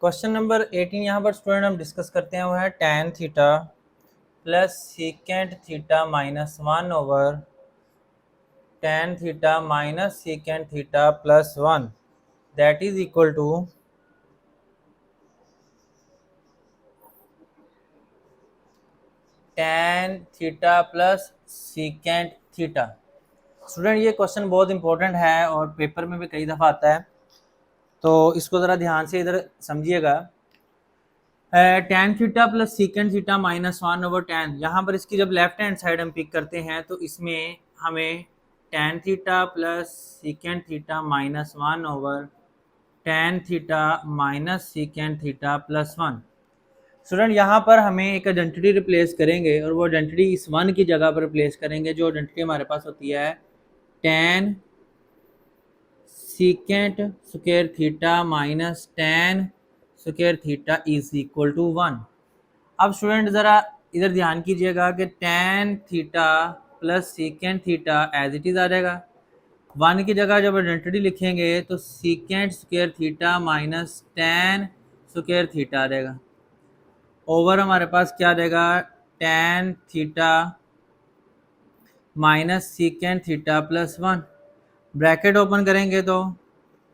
Question number 18 यहाँ पर student हम डिस्कस करते हैं, वो है tan theta plus secant theta minus 1 over tan theta minus secant theta plus 1 that is equal to tan theta plus secant theta. Student ये question बहुत important है और पेपर में भी कई दफ़ा आता है, तो इसको ज़रा ध्यान से इधर समझिएगा। tan theta plus secant theta minus 1 over tan, यहाँ पर इसकी जब लेफ्ट हैंड साइड हम पिक करते हैं तो इसमें हमें tan theta plus secant theta minus 1 over tan theta minus secant theta plus 1। Student यहाँ पर हमें एक आइडेंटिटी रिप्लेस करेंगे और वो आइडेंटिटी इस 1 की जगह पर रिप्लेस करेंगे। जो आइडेंटिटी हमारे पास होती है tan secant square theta minus tan square theta is equal to 1। अब स्टूडेंट ज़रा इधर ध्यान कीजिएगा कि tan theta plus secant theta as it is आ जाएगा। 1 की जगह जब आइडेंटिटी लिखेंगे तो secant square theta minus tan square theta आ जाएगा। ओवर हमारे पास क्या आ जाएगा, tan theta minus secant theta plus 1। Bracket open करेंगे तो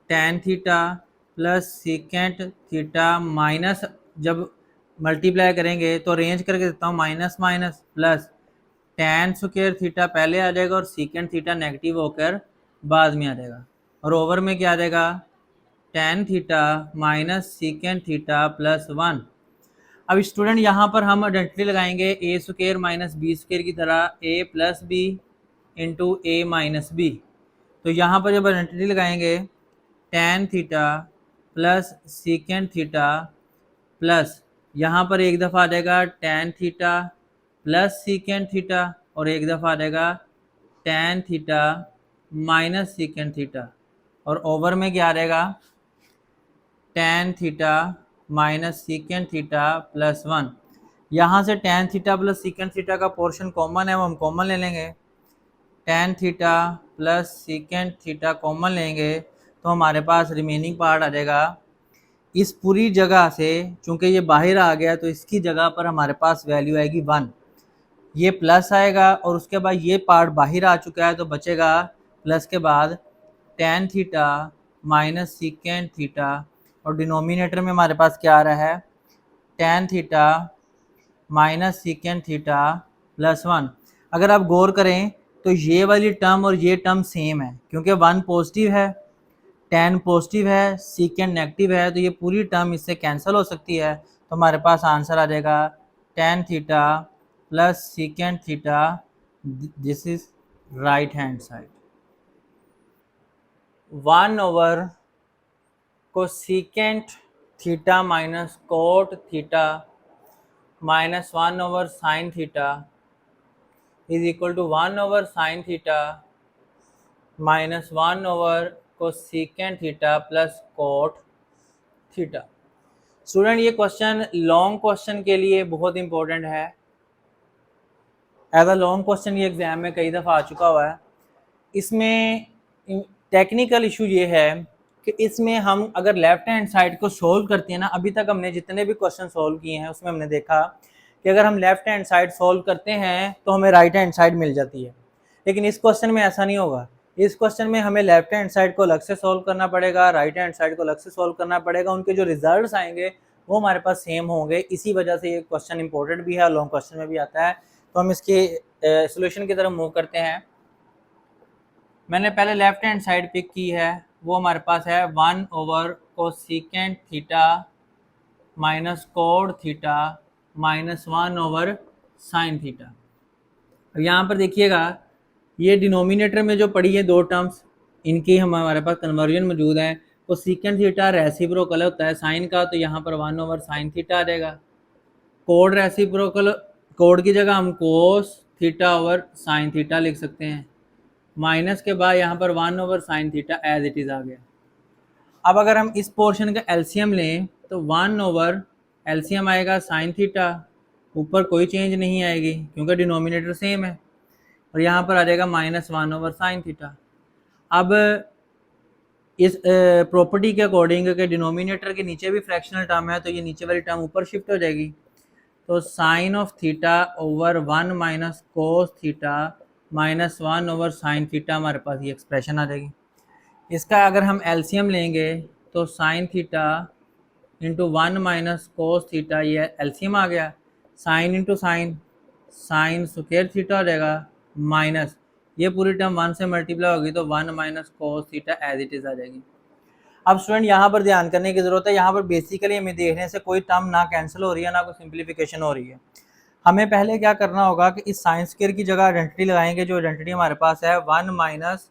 tan theta plus secant theta minus, जब मल्टीप्लाई करेंगे तो अरेंज करके देता हूँ minus minus plus tan square theta पहले आ जाएगा और सीकेंट थीटा नेगेटिव होकर बाद में आ जाएगा। और ओवर में क्या आ जाएगा, tan theta minus secant theta plus 1। अब स्टूडेंट यहाँ पर हम आइडेंटिटी लगाएंगे A square minus B square की तरह, a plus B into A minus B. तो यहाँ पर जब आइडेंटिटी लगाएंगे tan theta plus secant theta plus, यहाँ पर एक दफ़ा आ जाएगा tan theta plus secant theta और एक दफ़ा आ जाएगा tan theta minus secant theta. और ओवर में क्या आ जाएगा, tan theta minus secant theta plus 1। यहाँ से tan theta plus secant theta का पोर्शन कॉमन है, वो हम कॉमन ले लेंगे। tan theta plus secant theta common लेंगे तो हमारे पास रिमेनिंग पार्ट आ जाएगा इस पूरी जगह से, चूंकि ये बाहर आ गया तो इसकी जगह पर हमारे पास वैल्यू आएगी 1। ये प्लस आएगा और उसके बाद ये पार्ट बाहर आ चुका है तो बचेगा प्लस के बाद tan theta minus secant theta, और डिनोमिनेटर में हमारे पास क्या आ रहा है, tan theta minus secant theta plus 1। अगर आप गौर करें तो ये वाली टर्म और ये टर्म सेम है, क्योंकि 1 पॉजिटिव है, tan पॉजिटिव है, सीकेंट नेगेटिव है, तो ये पूरी टर्म इससे कैंसिल हो सकती है। तो हमारे पास आंसर आ जाएगा tan theta plus secant theta, this is right hand side. 1 over cosecant theta minus cot theta minus 1 over sine theta is equal to 1 over sine theta minus 1 over cosecant theta plus cot theta. Student ये question long question के लिए बहुत important है। As a long question ये exam में कई दफ़ा आ चुका हुआ है। इसमें टेक्निकल इशू ये है कि इसमें हम अगर लेफ्ट हैंड साइड को सोल्व करते हैं ना, अभी तक हमने जितने भी क्वेश्चन सोल्व किए हैं उसमें हमने देखा कि अगर हम लेफ्ट हैंड साइड सोल्व करते हैं तो हमें राइट हैंड साइड मिल जाती है, लेकिन इस क्वेश्चन में ऐसा नहीं होगा। इस क्वेश्चन में हमें लेफ्ट हैंड साइड को अलग से सोल्व करना पड़ेगा, राइट हैंड साइड को अलग से सोल्व करना पड़ेगा। उनके जो रिजल्ट्स आएंगे वो हमारे पास सेम होंगे। इसी वजह से ये क्वेश्चन इंपॉर्टेंट भी है, लॉन्ग क्वेश्चन में भी आता है। तो हम इसके सोल्यूशन की तरफ मूव करते हैं। मैंने पहले लेफ्ट हैंड साइड पिक की है, वो हमारे पास है 1 over cosecant theta minus code theta minus 1 over sine theta. अब यहाँ पर देखिएगा ये डिनोमिनेटर में जो पड़ी है दो टर्म्स, इनकी हमारे पास कन्वर्जन मौजूद है। कोसेकेंट थीटा रेसिप्रोकल होता है साइन का, तो यहाँ पर 1 ओवर साइन थीटा आ जाएगा। कोड रेसिप्रोकल, कोड की जगह हम cos theta over sine theta लिख सकते हैं। माइनस के बाद यहाँ पर 1 over sine theta as it is आ गया। अब अगर हम इस पोर्शन का एलसीएम लें तो 1 ओवर एलसीएम आएगा साइन थीटा, ऊपर कोई चेंज नहीं आएगी क्योंकि डिनोमिनेटर सेम है, और यहाँ पर आ जाएगा माइनस 1 ओवर साइन थीटा। अब इस प्रॉपर्टी के अकॉर्डिंग कि डिनोमिनेटर के नीचे भी फ्रैक्शनल टर्म है तो ये नीचे वाली टर्म ऊपर शिफ्ट हो जाएगी। तो sine of theta over 1 minus cos theta minus 1 over sine theta, हमारे पास ये एक्सप्रेशन आ जाएगी। इसका अगर हम एलसीएम लेंगे तो sine theta into 1 minus cos theta, ये एलसीएम आ गया। Sine into sine, sign square theta हो जाएगा, माइनस ये पूरी टर्म 1 से मल्टीप्लाई होगी तो 1 minus cos theta as it is आ जाएगी। अब स्टूडेंट यहाँ पर ध्यान करने की ज़रूरत है, यहाँ पर बेसिकली हमें देखने से कोई टर्म ना कैंसिल हो रही है ना कोई सिंप्लीफिकेशन हो रही है। हमें पहले क्या करना होगा कि इस साइन स्क्वायर की जगह आइडेंटिटी लगाएंगे, जो आइडेंटिटी हमारे पास है 1 माइनस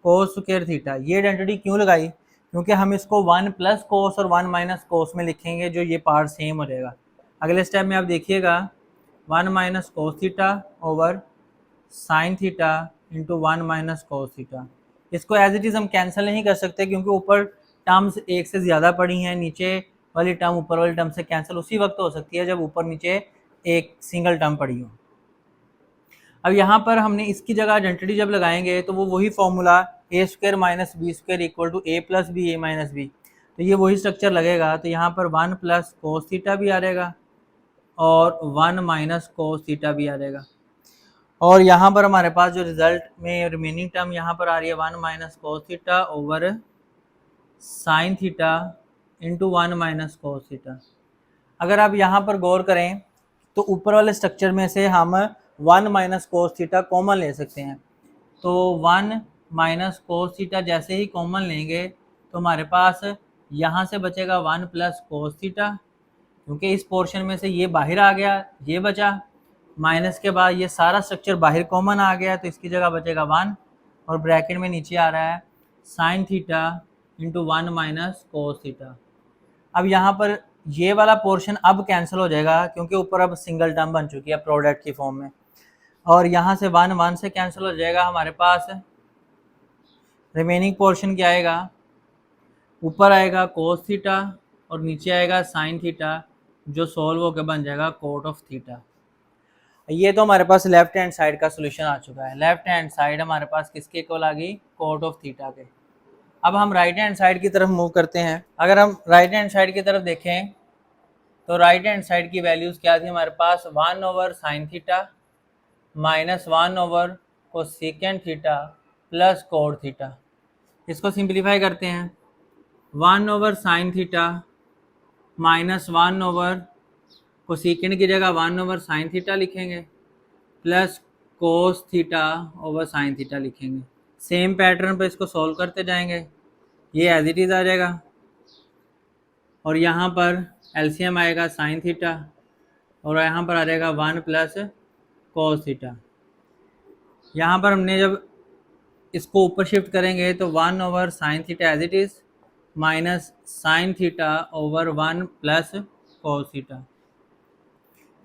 कोस स्क्वायर थीटा। ये आइडेंटिटी क्यों लगाई? क्योंकि हम इसको 1 प्लस कोस और 1 माइनस कोस में लिखेंगे, जो ये पार्ट सेम हो जाएगा। अगले स्टेप में आप देखिएगा 1 minus cos theta over sine theta into 1 minus cos theta. इसको एज इट इज़ हम कैंसिल नहीं कर सकते क्योंकि ऊपर टर्म्स एक से ज़्यादा पड़ी हैं, नीचे वाली टर्म ऊपर वाली टर्म से कैंसिल उसी वक्त हो सकती है जब ऊपर नीचे एक सिंगल टर्म पड़ी हो। अब यहाँ पर हमने इसकी जगह आइडेंटिटी जब लगाएंगे तो वो वही formula A square minus B square equal to A plus B A minus B, तो ये वही स्ट्रक्चर लगेगा। तो यहाँ पर 1 प्लस कोस थीटा भी आ जाएगा और 1 माइनस कोस थीटा भी आ जाएगा। और यहाँ पर हमारे पास जो रिजल्ट में रिमेनिंग टर्म यहाँ पर आ रही है 1 minus cos theta over sine theta into 1 minus cos theta. अगर आप यहाँ पर गौर करें तो ऊपर वाले स्ट्रक्चर में से हम 1 माइनस कोस थीटा कॉमन ले सकते हैं। तो 1 माइनस कोस थीटा जैसे ही कॉमन लेंगे तो हमारे पास यहाँ से बचेगा 1 प्लस कोस थीटा, क्योंकि इस पोर्शन में से ये बाहर आ गया, ये बचा, माइनस के बाद ये सारा स्ट्रक्चर बाहर कॉमन आ गया तो इसकी जगह बचेगा 1 और ब्रैकेट में नीचे आ रहा है sign theta into 1 minus cos theta. अब यहाँ पर ये वाला पोर्शन अब कैंसिल हो जाएगा क्योंकि ऊपर अब सिंगल टर्म बन चुकी है प्रोडक्ट की फॉर्म में, और यहाँ से 1 1 से कैंसिल हो जाएगा। हमारे पास रिमेनिंग पोर्शन क्या आएगा? ऊपर आएगा कोस थीटा और नीचे आएगा साइन थीटा, जो सोल्व होकर बन जाएगा कोट ऑफ थीटा। ये तो हमारे पास लेफ्ट हैंड साइड का सोल्यूशन आ चुका है। लेफ्ट हैंड साइड हमारे पास किसके इक्वल आ गई? कोट ऑफ थीटा के। अब हम राइट हैंड साइड की तरफ मूव करते हैं। अगर हम राइट हैंड साइड की तरफ देखें तो राइट हैंड साइड की वैल्यूज़ क्या थी हमारे पास? 1 over sine theta minus 1 over cosecant theta plus cot theta. इसको सिंप्लीफाई करते हैं। 1 over sine theta minus 1 over cosecant की जगह 1 ओवर साइन थीटा लिखेंगे plus cos theta over sine theta लिखेंगे। सेम पैटर्न पर इसको सॉल्व करते जाएंगे, ये एज इट इज़ आ जाएगा और यहाँ पर एलसीएम आएगा साइन थीटा और यहाँ पर आ जाएगा 1 प्लस कोस थीटा। यहाँ पर हमने जब इसको ऊपर शिफ्ट करेंगे तो 1 over sine theta as it is minus sine theta over 1 plus cos theta.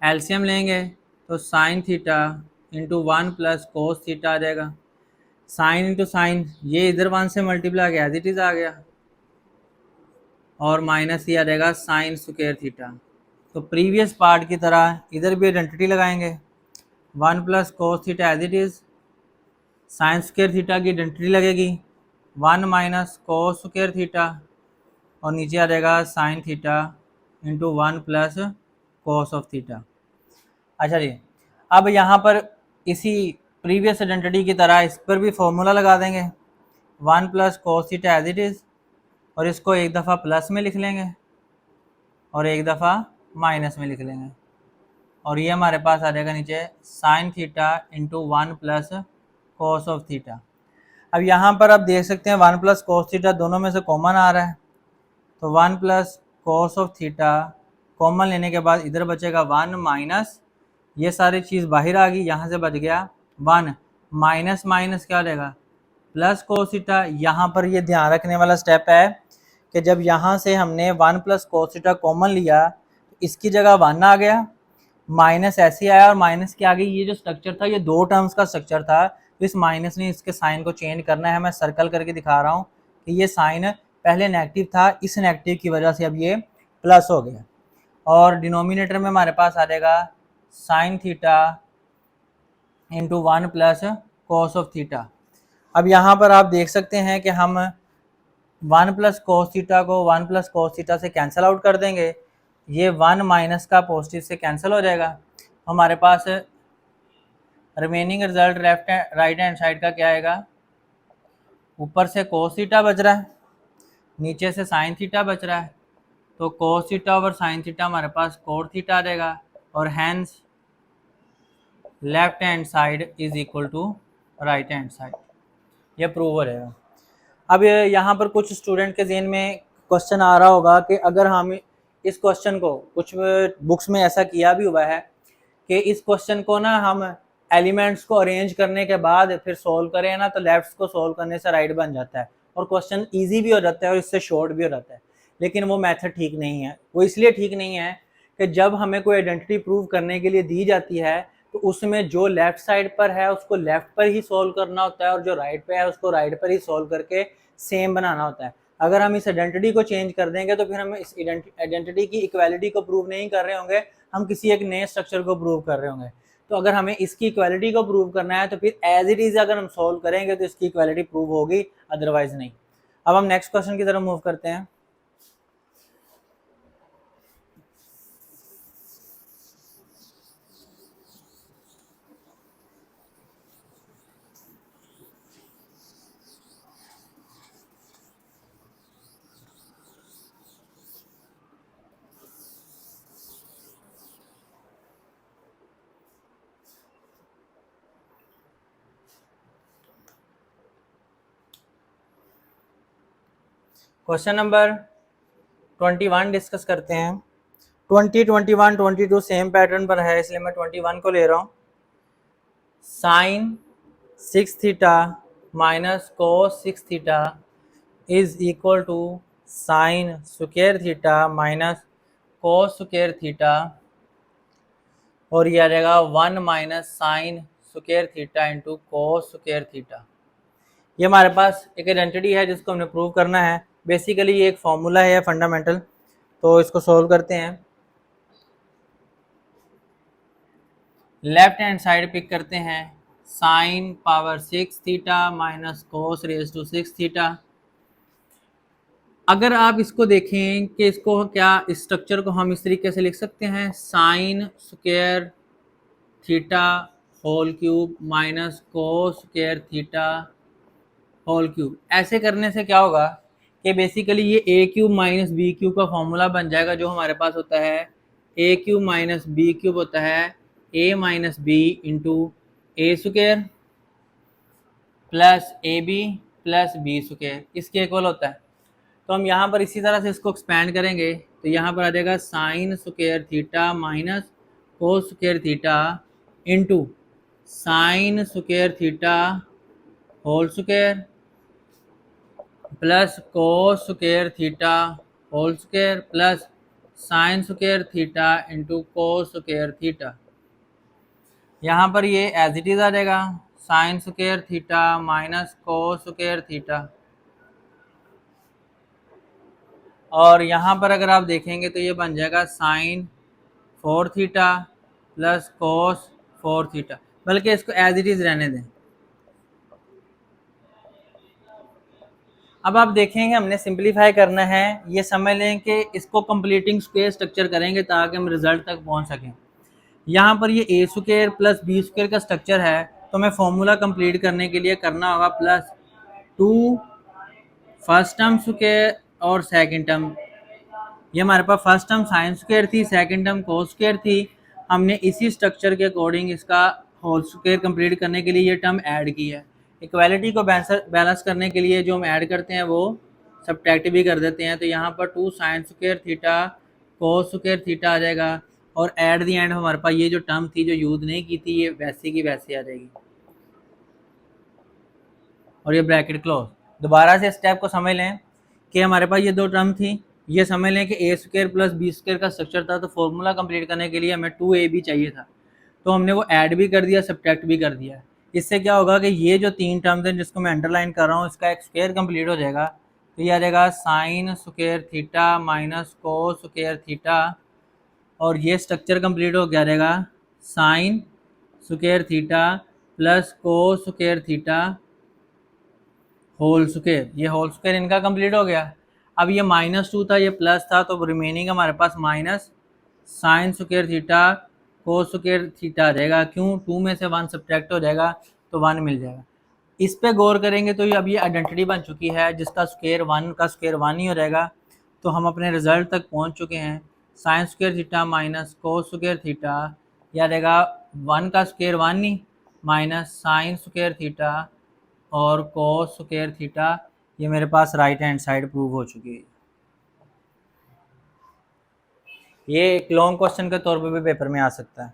LCM लेंगे तो sine theta into 1 plus cos theta आ जाएगा। साइन इंटू साइन, ये इधर 1 से मल्टीप्लाई गया एज इट इज़ आ गया और माइनस ही आ जाएगा साइन स्क्वायर थीटा। तो प्रीवियस पार्ट की तरह इधर भी आइडेंटिटी लगाएंगे 1 plus cos theta as it is, sine square theta की आइडेंटिटी लगेगी 1 माइनस कोस स्क्वायर थीटा और नीचे आ जाएगा sign theta into 1 plus cos of theta. अच्छा जी, अब यहाँ पर इसी प्रीवियस आइडेंटिटी की तरह इस पर भी फॉर्मूला लगा देंगे 1 plus cos theta as it is, और इसको एक दफ़ा प्लस में लिख लेंगे और एक दफ़ा माइनस में लिख लेंगे और ये हमारे पास आ जाएगा नीचे sign theta into 1 plus cos of theta. अब यहाँ पर आप देख सकते हैं 1 प्लस कोस थीटा दोनों में से कॉमन आ रहा है, तो 1 plus cos of theta common लेने के बाद इधर बचेगा 1 माइनस, ये सारी चीज़ बाहर आ गई, यहाँ से बच गया 1 माइनस माइनस क्या हो जाएगा? Plus cos theta. यहाँ पर ये ध्यान रखने वाला स्टेप है कि जब यहाँ से हमने 1 प्लस कोस थीटा कॉमन लिया तो इसकी जगह 1 आ गया, माइनस ऐसे आया और माइनस के आगे ये जो स्ट्रक्चर था ये दो टर्म्स का स्ट्रक्चर था, तो इस माइनस ने इसके साइन को चेंज करना है। मैं सर्कल करके दिखा रहा हूँ कि ये साइन पहले नेगेटिव था, इस नेगेटिव की वजह से अब ये प्लस हो गया और डिनोमिनेटर में हमारे पास आ जाएगा sign theta into 1 plus cos of theta. अब यहाँ पर आप देख सकते हैं कि हम 1 प्लस कोस थीटा को 1 प्लस कोस थीटा से कैंसिल आउट कर देंगे, ये 1 माइनस का पॉजिटिव से कैंसिल हो जाएगा। हमारे पास remaining result left right hand side का क्या आएगा, ऊपर से कोस थीटा बच रहा है, नीचे से साइन थीटा बच रहा है, तो cos theta over sine theta हमारे पास कोट थीटा आ जाएगा, और hence left hand side is equal to right hand side. ये प्रूव हो जाएगा। अब यहाँ पर कुछ स्टूडेंट के ज़हन में क्वेश्चन आ रहा होगा कि अगर हम इस क्वेश्चन को, कुछ बुक्स में ऐसा किया भी हुआ है कि इस क्वेश्चन को ना हम एलिमेंट्स को अरेंज करने के बाद फिर सोल्व करें ना, तो लेफ्ट को सोल्व करने से राइट बन जाता है और क्वेश्चन ईजी भी हो जाता है और इससे शॉर्ट भी हो जाता है। लेकिन वो मेथड ठीक नहीं है। वो इसलिए ठीक नहीं है कि जब हमें कोई आइडेंटिटी प्रूव करने के लिए दी जाती है तो उसमें जो लेफ्ट साइड पर है उसको लेफ्ट पर ही सोल्व करना होता है और जो राइट पे है उसको राइट पर ही सोल्व करके सेम बनाना होता है। अगर हम इस आइडेंटिटी को चेंज कर देंगे तो फिर हम इस आइडेंटिटी की इक्वालिटी को प्रूव नहीं कर रहे होंगे, हम किसी एक नए स्ट्रक्चर को प्रूव कर रहे होंगे। तो अगर हमें इसकी इक्वालिटी को प्रूव करना है तो फिर एज इट इज अगर हम सोल्व करेंगे तो इसकी इक्वालिटी प्रूव होगी, अदरवाइज नहीं। अब हम नेक्स्ट क्वेश्चन की तरफ मूव करते हैं। क्वेश्चन नंबर 21 डिस्कस करते हैं। 20, 21, 22 सेम पैटर्न पर है, इसलिए मैं 21 को ले रहा हूँ। Sine 6 theta minus cos 6 theta is equal to sine square theta minus cos square theta, और ये आ जाएगा 1 minus sine square theta into cos square theta. ये हमारे पास एक आइडेंटिटी है जिसको हमने प्रूव करना है। बेसिकली ये एक फॉर्मूला है फंडामेंटल, तो इसको सोल्व करते हैं। लेफ्ट हैंड साइड पिक करते हैं, sine power 6 theta minus cos raise to 6 theta. अगर आप इसको देखें कि इसको क्या, इस स्ट्रक्चर को हम इस तरीके से लिख सकते हैं, sine square theta whole cube minus cos square theta whole cube. ऐसे करने से क्या होगा कि बेसिकली ये A cube minus B cube का फॉर्मूला बन जाएगा, जो हमारे पास होता है A cube minus B cube होता है A minus B into A square plus A B plus B square, इसके इक्वल होता है। तो हम यहाँ पर इसी तरह से इसको एक्सपैंड करेंगे, तो यहाँ पर आ जाएगा sine square theta minus cos square theta into sine square theta whole square plus cos square theta whole square plus sine square theta into cos square theta. यहाँ पर ये एज इट इज आ जाएगा, sine square theta minus cos square theta, और यहाँ पर अगर आप देखेंगे तो ये बन जाएगा sine 4 theta plus cos 4 theta. बल्कि इसको एज इट इज रहने दें। अब आप देखेंगे हमने सिंपलीफाई करना है, ये समझ लें कि इसको कंप्लीटिंग स्क्वायर स्ट्रक्चर करेंगे ताकि हम रिजल्ट तक पहुंच सकें। यहाँ पर ये ए स्क्वायर प्लस बी स्क्वायर का स्ट्रक्चर है, तो हमें फॉर्मूला कंप्लीट करने के लिए करना होगा प्लस 2 फर्स्ट टर्म स्क्वायर और सेकंड टर्म। ये हमारे पास फर्स्ट टर्म साइन स्क्वायर थी, सेकंड टर्म कोस स्क्वायर थी। हमने इसी स्ट्रक्चर के अकॉर्डिंग इसका होल स्क्वायर कंप्लीट करने के लिए ये टर्म ऐड की है। इक्वालिटी को बैलेंस करने के लिए जो हम ऐड करते हैं वो सब्ट्रैक्ट भी कर देते हैं। तो यहाँ पर 2 sine square theta cos square theta आ जाएगा, और एट दी एंड हमारे पास ये जो टर्म थी जो यूज़ नहीं की थी ये वैसे की वैसे आ जाएगी, और ये ब्रैकेट क्लोज। दोबारा से स्टेप को समझ लें कि हमारे पास ये दो टर्म थी, ये समझ लें कि ए स्क्वायर प्लस बी स्क्वायर का स्ट्रक्चर था, तो फॉर्मूला कंप्लीट करने के लिए हमें 2ab चाहिए था, तो हमने वो ऐड भी कर दिया, सब्ट्रैक्ट भी कर दिया। इससे क्या होगा कि ये जो 3 टर्म्स हैं जिसको मैं अंडरलाइन कर रहा हूँ, इसका एक स्क्वायर कंप्लीट हो जाएगा। तो ये आ जाएगा sine square theta minus cos square theta, और ये स्ट्रक्चर कंप्लीट हो गया रहेगा sine square theta plus cos square theta whole square, ये होल स्क्वायर इनका कंप्लीट हो गया। अब ये -2 था, ये प्लस था, तो रिमेनिंग हमारे पास minus sine square theta cos square theta आ जाएगा। क्यों? 2 में से 1 सब्ट्रैक्ट हो जाएगा तो 1 मिल जाएगा। इस पे गौर करेंगे तो ये अब ये आइडेंटिटी बन चुकी है, जिसका स्क्वायर 1 का स्क्वायर 1 ही हो जाएगा। तो हम अपने रिजल्ट तक पहुंच चुके हैं। Sine square theta minus cos square theta, यह रहेगा 1 का स्क्वायर 1 ही माइनस साइन स्क्वायर थीटा और कोस स्क्वायर थीटा। ये मेरे पास राइट हैंड साइड प्रूव हो चुकी है। ये एक लॉन्ग क्वेश्चन के तौर पे भी पेपर में आ सकता है।